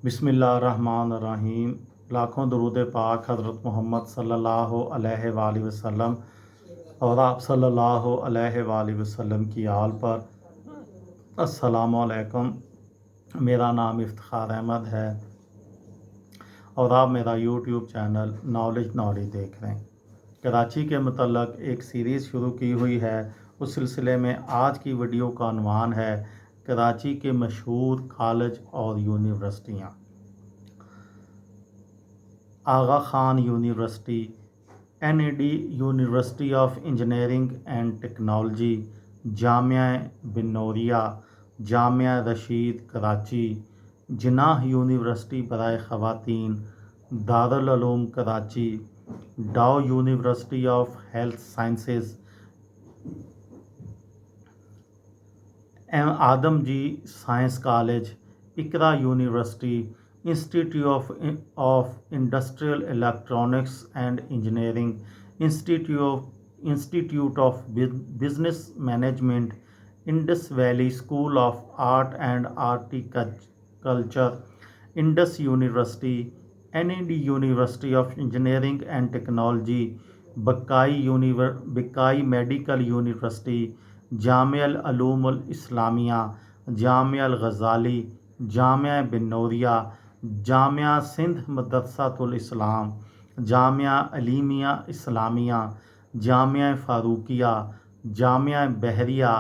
बिस्मिल्लाहिर्रहमानिर्रहीम। लाखों दरूद पाक हज़रत मोहम्मद सल्लल्लाहु अलैहि वसल्लम और आप सल्लल्लाहु अलैहि वसल्लम की आल पर। अस्सलामु अलैकुम। मेरा नाम इफ्तिखार अहमद है और आप मेरा यूट्यूब चैनल नॉलेज नॉरी देख रहे हैं। कराची के मतलब एक सीरीज़ शुरू की हुई है। उस सिलसिले में आज की वीडियो का उन्वान है कराची के मशहूर कॉलेज और यूनिवर्सिटियाँ। Aga Khan university, NAD university of engineering and technology, Jamia Binoria, Jamia Rashid Karachi, Jinnah university बराए ख़वातीन, Darul Uloom Karachi, Dow university of health sciences, Adamjee science college, Iqra university, institute of industrial electronics and engineering, institute of business management, Indus valley school of art and architecture, Indus university, NAD university of engineering and technology, Baqai medical university, Jamia Uloomul Islamia, Jamia Ghazali, Jamia Binoria, Jamia Sindh Madrasatul Islam, Jamia Alimia Islamia, Jamia Farooqia, Jamia Bahria,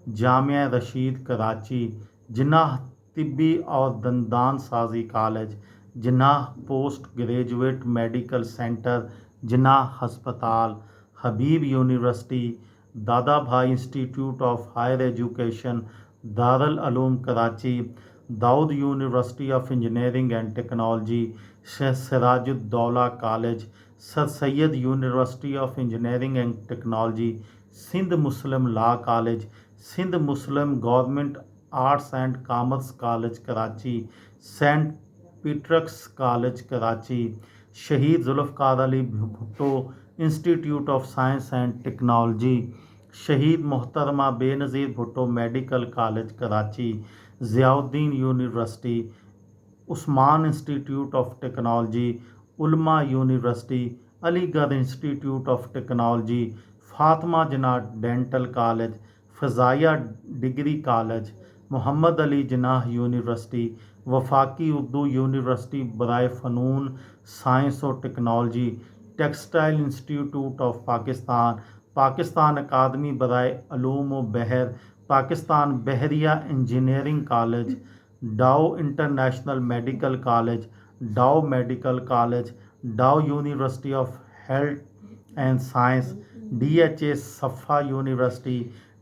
Jamia Rashid Karachi, Jinnah Tibbi और Dandan Saazi college, Jinnah post graduate medical centre, Jinnah हस्पताल, Habib university, Dada Bhai institute of higher education, Darul Uloom Karachi, Dawood university of engineering and technology, Sirajuddaula college, sir Syed university of engineering and technology, Sindh Muslim law college, Sindh Muslim government arts and commerce college Karachi, saint Peter's college Karachi, शहीद Zulfikar Ali Bhutto institute of science and technology, Shaheed Mohtarma Benazir Bhutto medical college Karachi, Ziauddin university, Usman institute of technology, Ulma university, Aligarh institute of technology, Fatima Jinnah dental college, Fazaia degree college, Mohammad Ali Jinnah university, Wafaqi Urdu university बराए फ़नून science और technology, textile institute of Pakistan, Pakistan अकादमी बराए उलूम व बहर, Pakistan Bahria engineering college, Dow international medical college, Dow medical college, Dow university of health and science, DHA Suffa university,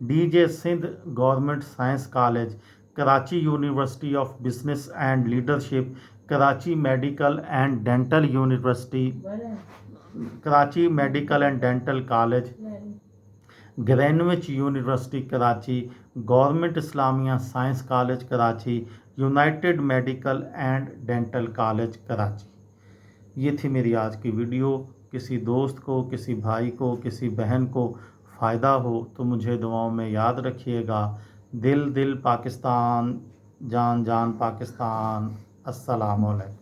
DJ Sindh government science college, Karachi university of business and leadership, Karachi medical and dental university, Karachi medical and dental college, Greenwich university Karachi, government Islamia science college Karachi, united medical and dental college Karachi. ये थी मेरी आज की video. किसी दोस्त को, किसी भाई को, किसी बहन को फ़ायदा हो तो मुझे दुआओं में याद रखिएगा। दिल दिल पाकिस्तान, जान जान पाकिस्तान। अस्सलामु अलैकुम।